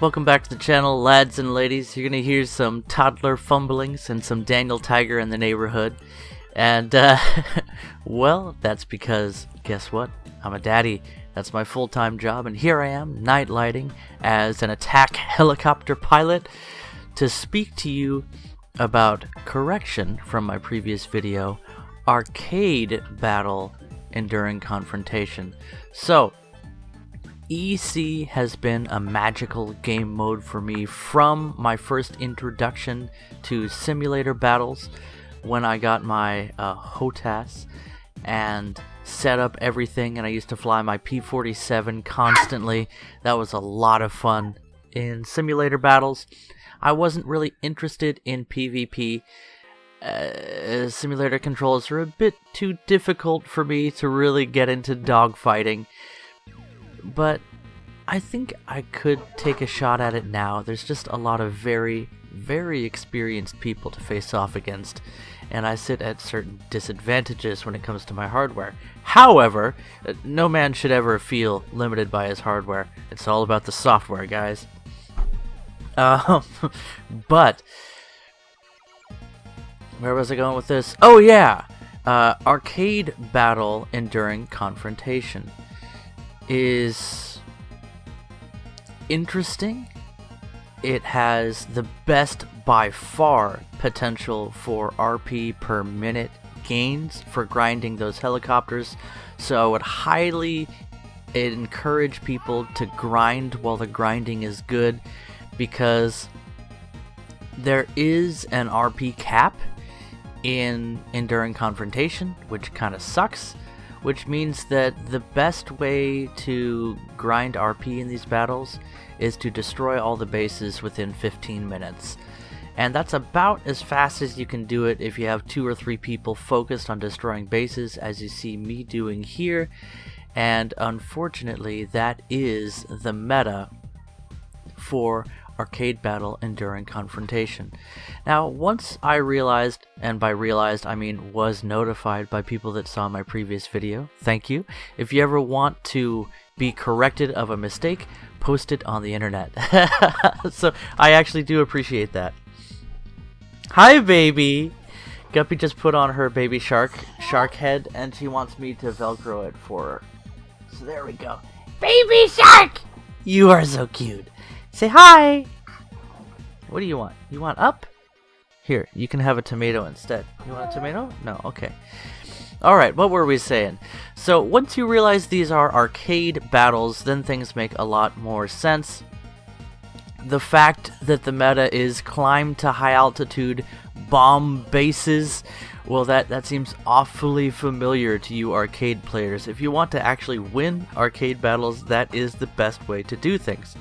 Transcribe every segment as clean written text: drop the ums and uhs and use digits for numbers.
Welcome back to the channel, lads and ladies. You're gonna hear some toddler fumblings and some Daniel Tiger in the neighborhood. And, well, that's because, guess what? I'm a daddy. That's my full-time job, and here I am, night lighting as an attack helicopter pilot to speak to you about correction from my previous video, arcade battle enduring confrontation. So, EC has been a magical game mode for me from my first introduction to simulator battles when I got my HOTAS and set up everything, and I used to fly my P-47 constantly. That was a lot of fun in simulator battles. I wasn't really interested in PvP. Simulator controls are a bit too difficult for me to really get into dogfighting. But I think I could take a shot at it now. There's just a lot of very, very experienced people to face off against, and I sit at certain disadvantages when it comes to my hardware. However, no man should ever feel limited by his hardware. It's all about the software, guys. But where was I going with this? Oh yeah! Arcade battle enduring confrontation is interesting. It has the best by far potential for RP per minute gains for grinding those helicopters, so I would highly encourage people to grind while the grinding is good, because there is an RP cap in enduring confrontation, which kind of sucks. Which means that the best way to grind RP in these battles is to destroy all the bases within 15 minutes. And that's about as fast as you can do it if you have 2 or 3 people focused on destroying bases, as you see me doing here. And unfortunately, that is the meta for arcade battle enduring confrontation. Now, once I realized, and by realized I mean was notified by people that saw my previous video, thank you. If you ever want to be corrected of a mistake, post it on the internet. So I actually do appreciate that. Hi, baby! Guppy just put on her baby shark head, and she wants me to Velcro it for her. So there we go. Baby shark! You are so cute. Say hi! What do you want? You want up? Here, you can have a tomato instead. You want a tomato? No, okay. Alright, what were we saying? So, once you realize these are arcade battles, then things make a lot more sense. The fact that the meta is climb to high altitude, bomb bases, well, that seems awfully familiar to you arcade players. If you want to actually win arcade battles, that is the best way to do things.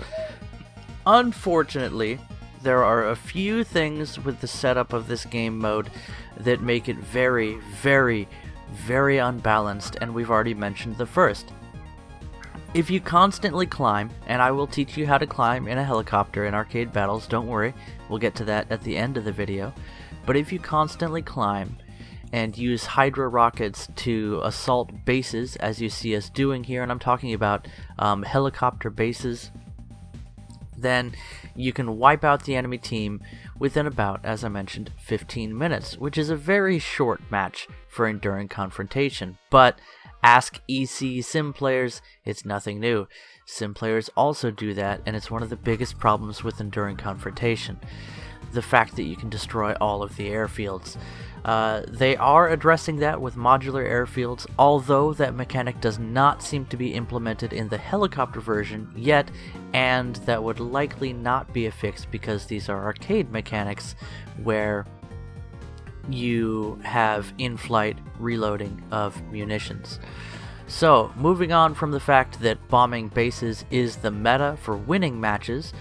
Unfortunately, there are a few things with the setup of this game mode that make it very, very, very unbalanced, and we've already mentioned the first. If you constantly climb, and I will teach you how to climb in a helicopter in arcade battles, don't worry, we'll get to that at the end of the video, but if you constantly climb and use Hydra rockets to assault bases, as you see us doing here, and I'm talking about helicopter bases, then you can wipe out the enemy team within about, as I mentioned, 15 minutes, which is a very short match for enduring confrontation. But ask EC sim players, it's nothing new. Sim players also do that, and it's one of the biggest problems with enduring confrontation. The fact that you can destroy all of the airfields. They are addressing that with modular airfields, although that mechanic does not seem to be implemented in the helicopter version yet, and that would likely not be a fix because these are arcade mechanics where you have in-flight reloading of munitions. So, moving on from the fact that bombing bases is the meta for winning matches,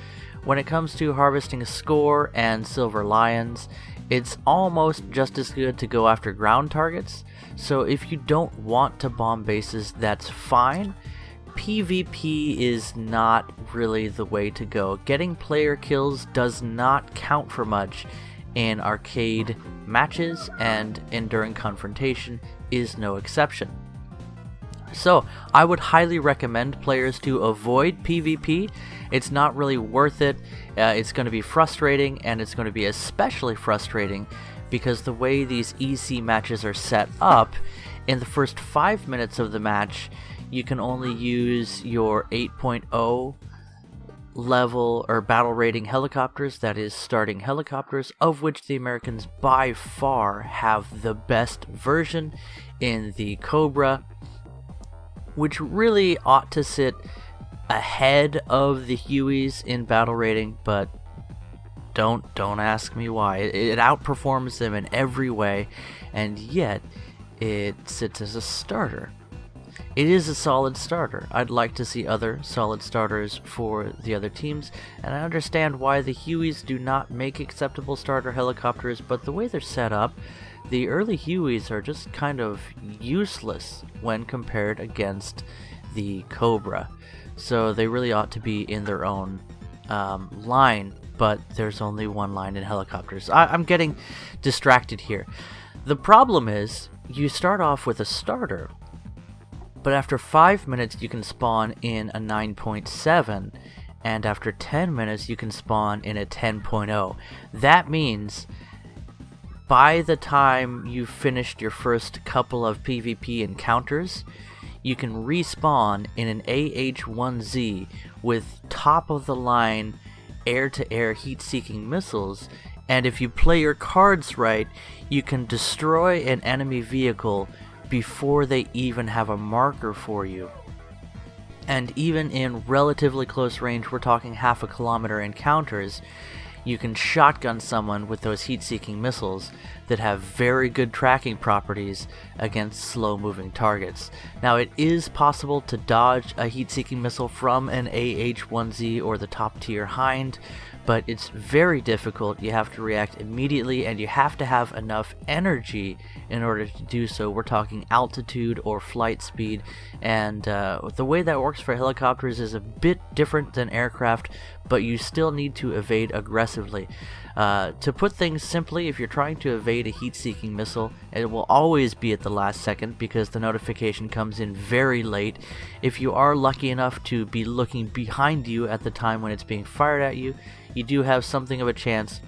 when it comes to harvesting a score and silver lions, it's almost just as good to go after ground targets. So if you don't want to bomb bases, that's fine. PvP is not really the way to go. Getting player kills does not count for much in arcade matches, and enduring confrontation is no exception. So I would highly recommend players to avoid PvP. It's not really worth it. It's going to be frustrating, and it's going to be especially frustrating because the way these EC matches are set up, in the first 5 minutes of the match, you can only use your 8.0 level or battle rating helicopters, that is starting helicopters, of which the Americans by far have the best version in the Cobra, which really ought to sit ahead of the Hueys in battle rating, but don't ask me why. It outperforms them in every way, and yet it sits as a starter. It is a solid starter. I'd like to see other solid starters for the other teams, and I understand why the Hueys do not make acceptable starter helicopters, but the way they're set up, the early Hueys are just kind of useless when compared against the Cobra. So they really ought to be in their own line, but there's only one line in helicopters. I'm getting distracted here. The problem is, you start off with a starter, but after 5 minutes you can spawn in a 9.7, and after 10 minutes you can spawn in a 10.0. That means by the time you've finished your first couple of PvP encounters, you can respawn in an AH-1Z with top-of-the-line air-to-air heat-seeking missiles, and if you play your cards right, you can destroy an enemy vehicle before they even have a marker for you. And even in relatively close range, we're talking half a kilometer encounters, you can shotgun someone with those heat-seeking missiles that have very good tracking properties against slow-moving targets. Now, it is possible to dodge a heat-seeking missile from an AH-1Z or the top-tier Hind, but it's very difficult. You have to react immediately, and you have to have enough energy in order to do so. We're talking altitude or flight speed, and the way that works for helicopters is a bit different than aircraft, but you still need to evade aggressively. To put things simply, if you're trying to evade a heat-seeking missile, it will always be at the last second because the notification comes in very late. If you are lucky enough to be looking behind you at the time when it's being fired at you, you do have something of a chance.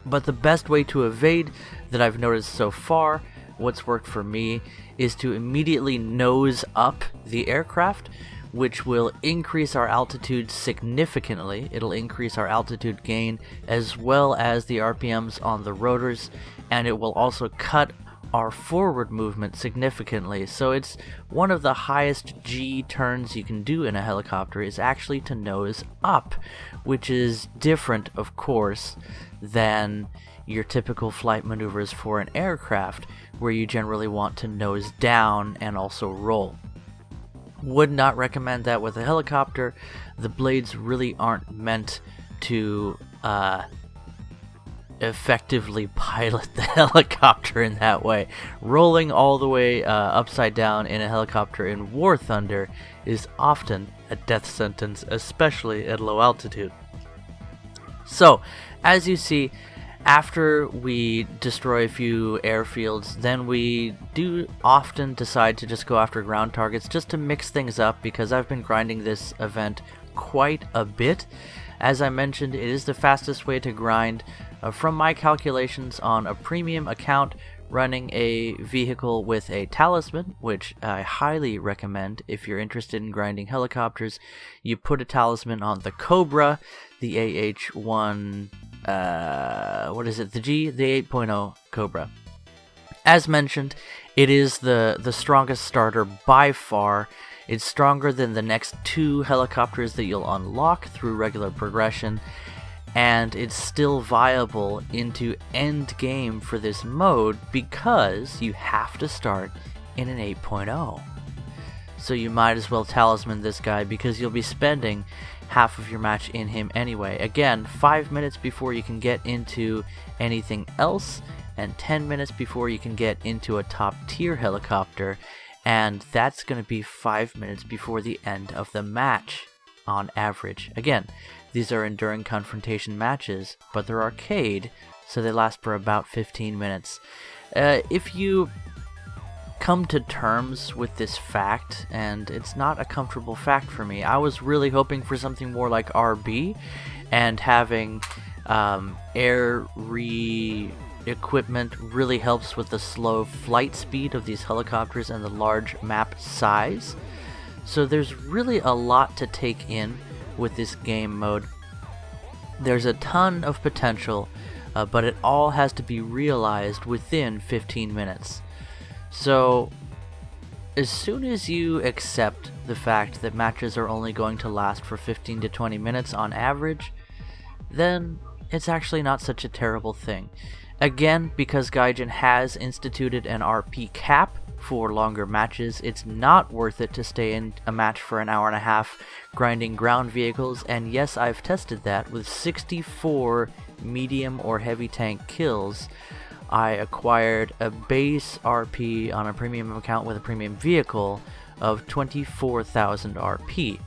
But the best way to evade that I've noticed so far, what's worked for me, is to immediately nose up the aircraft, which will increase our altitude significantly. It'll increase our altitude gain as well as the RPMs on the rotors, and it will also cut our forward movement significantly. So it's one of the highest G turns you can do in a helicopter is actually to nose up, which is different, of course, than your typical flight maneuvers for an aircraft, where you generally want to nose down and also roll. Would not recommend that with a helicopter. The blades really aren't meant to effectively pilot the helicopter in that way. Rolling all the way upside down in a helicopter in War Thunder is often a death sentence, especially at low altitude. So, as you see, after we destroy a few airfields, then we do often decide to just go after ground targets just to mix things up, because I've been grinding this event quite a bit. As I mentioned, it is the fastest way to grind. From my calculations on a premium account, running a vehicle with a talisman, which I highly recommend if you're interested in grinding helicopters. You put a talisman on the Cobra, the AH-1, the 8.0 Cobra. As mentioned, it is the strongest starter by far. It's stronger than the next two helicopters that you'll unlock through regular progression, and it's still viable into end game for this mode because you have to start in an 8.0. So you might as well talisman this guy because you'll be spending half of your match in him anyway. Again, 5 minutes before you can get into anything else, and 10 minutes before you can get into a top tier helicopter, and that's going to be 5 minutes before the end of the match on average. Again, these are enduring confrontation matches, but they're arcade, so they last for about 15 minutes. If you come to terms with this fact, and it's not a comfortable fact for me. I was really hoping for something more like RB, and having air equipment really helps with the slow flight speed of these helicopters and the large map size. So there's really a lot to take in with this game mode. There's a ton of potential, but it all has to be realized within 15 minutes. So as soon as you accept the fact that matches are only going to last for 15 to 20 minutes on average, then it's actually not such a terrible thing. Again, because Gaijin has instituted an RP cap for longer matches, it's not worth it to stay in a match for an hour and a half grinding ground vehicles, and yes, I've tested that with 64 medium or heavy tank kills. I acquired a base RP on a premium account with a premium vehicle of 24,000 RP.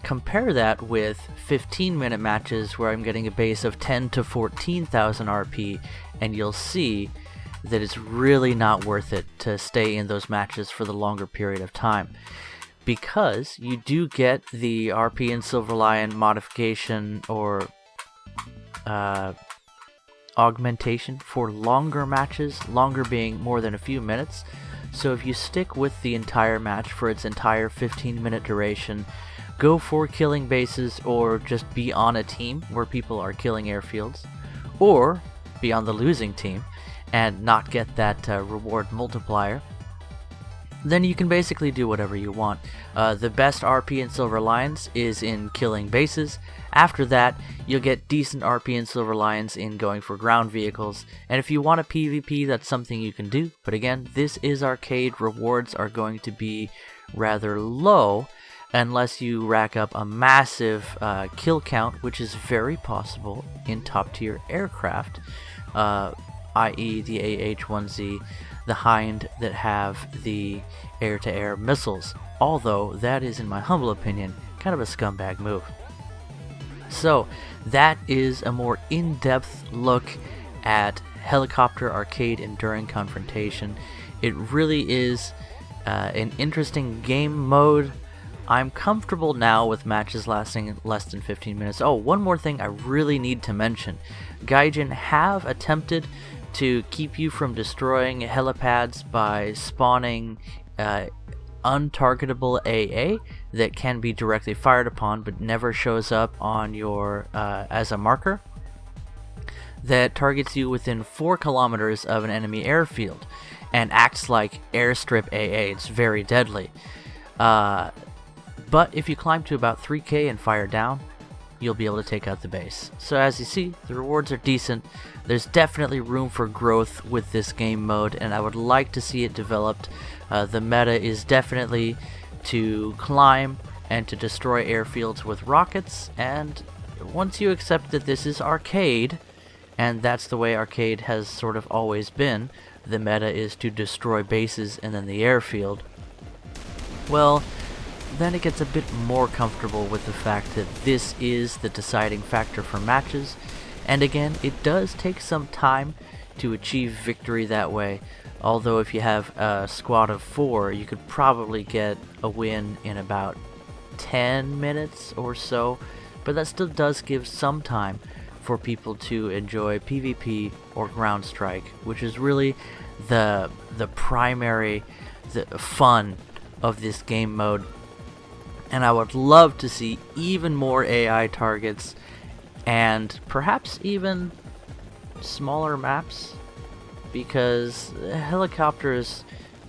Compare that with 15-minute matches where I'm getting a base of 10 to 14,000 RP, and you'll see that it's really not worth it to stay in those matches for the longer period of time, because you do get the RP and Silver Lion modification or augmentation for longer matches, longer being more than a few minutes. So if you stick with the entire match for its entire 15-minute duration, go for killing bases, or just be on a team where people are killing airfields, or be on the losing team and not get that reward multiplier, then you can basically do whatever you want. The best RP in Silver Lions is in killing bases. After that, you'll get decent RP in Silver Lions in going for ground vehicles, and if you want a PvP, that's something you can do, but again, this is arcade. Rewards are going to be rather low unless you rack up a massive kill count, which is very possible in top tier aircraft, i.e. the AH-1Z, the Hind that have the air-to-air missiles, although that is, in my humble opinion, kind of a scumbag move. So that is a more in-depth look at Helicopter Arcade Enduring Confrontation. It really is an interesting game mode. I'm comfortable now with matches lasting less than 15 minutes. Oh, one more thing I really need to mention. Gaijin have attempted to keep you from destroying helipads by spawning untargetable AA that can be directly fired upon but never shows up on your as a marker, that targets you within 4 kilometers of an enemy airfield and acts like airstrip AA. It's very deadly. But if you climb to about 3k and fire down, you'll be able to take out the base. So as you see, the rewards are decent. There's definitely room for growth with this game mode, and I would like to see it developed. The meta is definitely to climb and to destroy airfields with rockets, and once you accept that this is arcade, and that's the way arcade has sort of always been, the meta is to destroy bases and then the airfield, well, then it gets a bit more comfortable with the fact that this is the deciding factor for matches. And again, it does take some time to achieve victory that way, although if you have a squad of 4, you could probably get a win in about 10 minutes or so, but that still does give some time for people to enjoy PvP or ground strike, which is really the primary fun of this game mode. And I would love to see even more AI targets and perhaps even smaller maps, because helicopters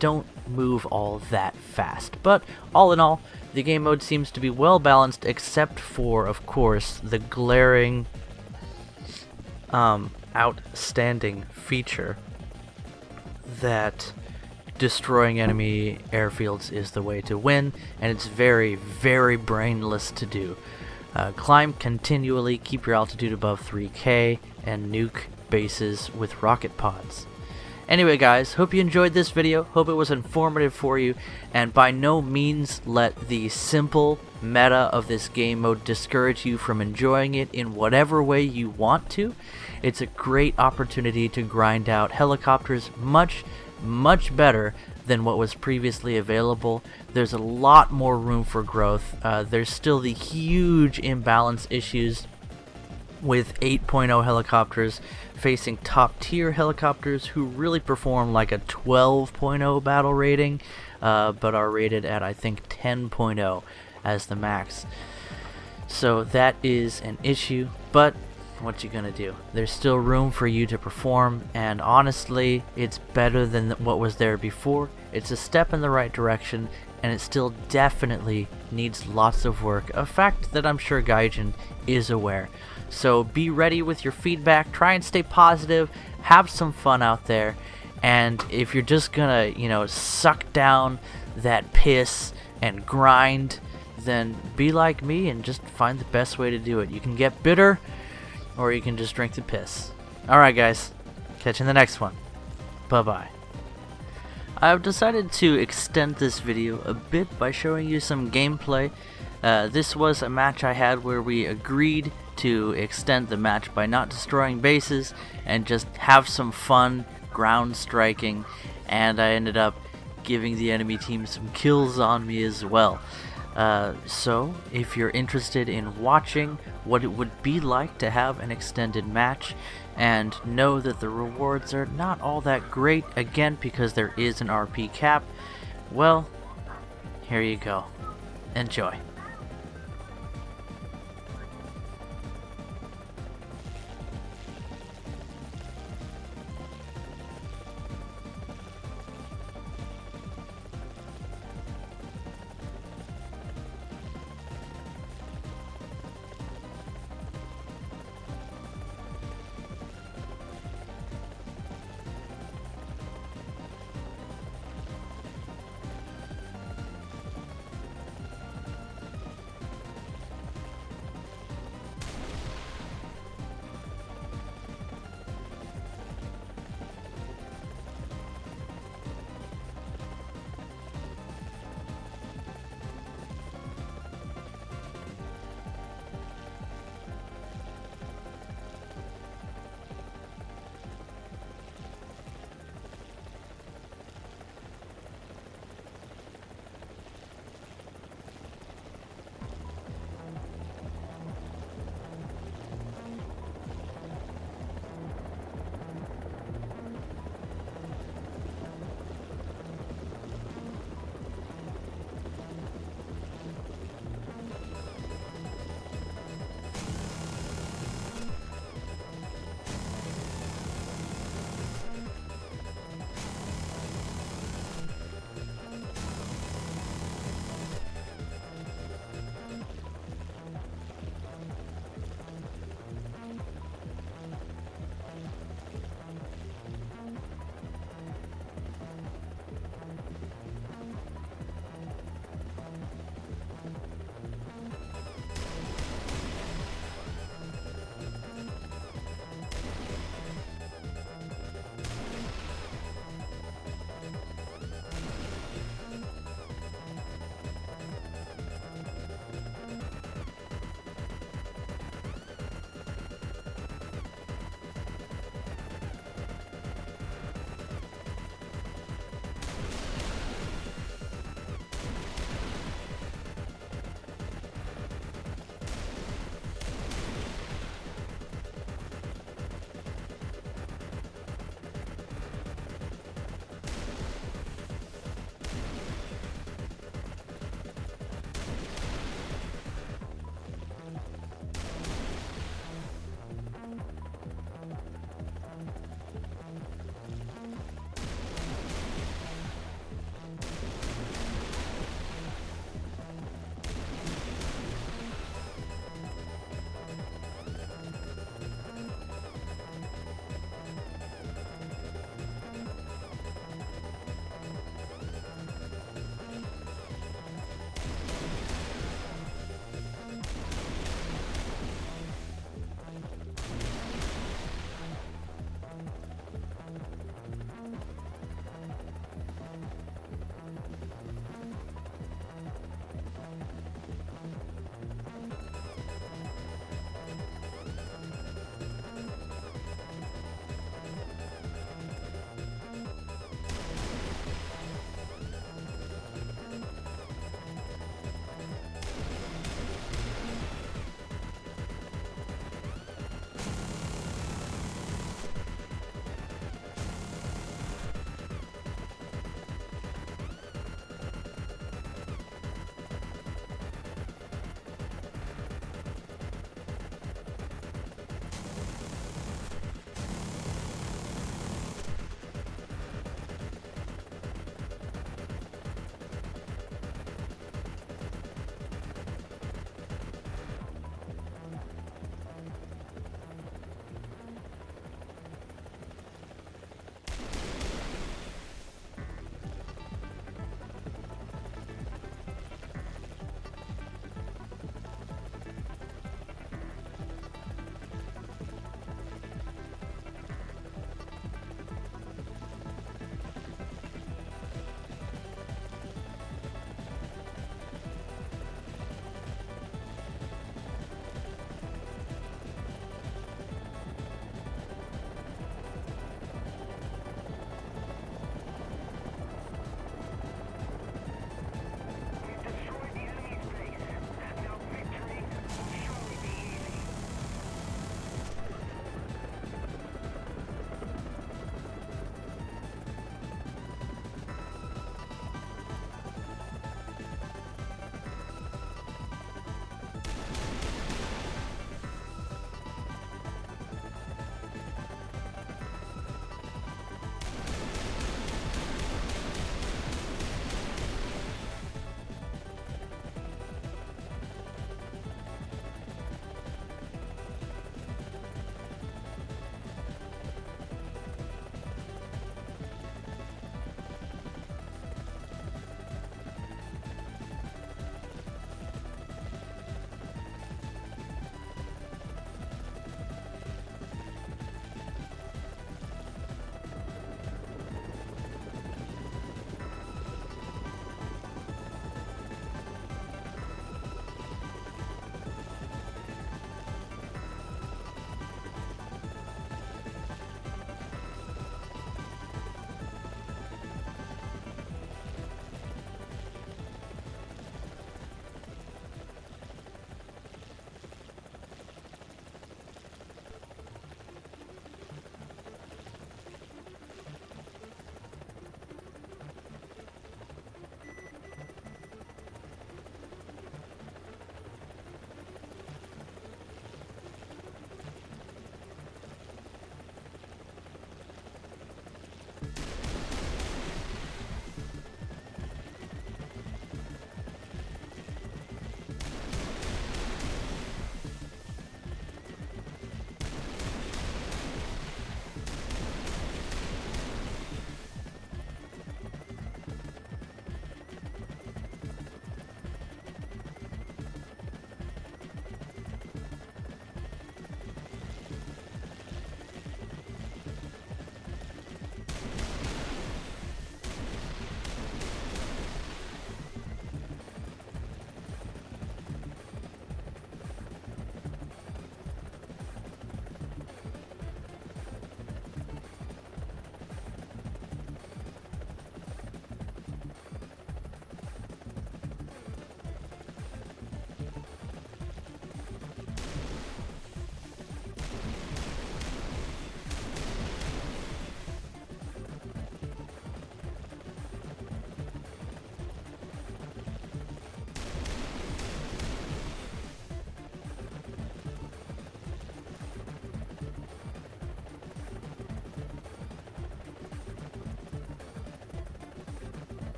don't move all that fast. But all in all, the game mode seems to be well balanced, except for, of course, the glaring outstanding feature that destroying enemy airfields is the way to win, and it's very, very brainless to do. Climb continually, keep your altitude above 3k, and nuke bases with rocket pods. Anyway guys, hope you enjoyed this video, hope it was informative for you, and by no means let the simple meta of this game mode discourage you from enjoying it in whatever way you want to. It's a great opportunity to grind out helicopters much better than what was previously available. There's a lot more room for growth. There's still the huge imbalance issues with 8.0 helicopters facing top tier helicopters who really perform like a 12.0 battle rating, but are rated at I think 10.0 as the max. So that is an issue, but what you gonna do? There's still room for you to perform, and honestly it's better than what was there before. It's a step in the right direction, and it still definitely needs lots of work, a fact that I'm sure Gaijin is aware. So be ready with your feedback, try and stay positive, have some fun out there, and if you're just gonna, you know, suck down that piss and grind, then be like me and just find the best way to do it. You can get bitter, or you can just drink the piss. Alright guys, catch you in the next one. Bye bye. I've decided to extend this video a bit by showing you some gameplay. This was a match I had where we agreed to extend the match by not destroying bases and just have some fun ground striking, and I ended up giving the enemy team some kills on me as well. So if you're interested in watching what it would be like to have an extended match and know that the rewards are not all that great, again because there is an RP cap, well, here you go. Enjoy.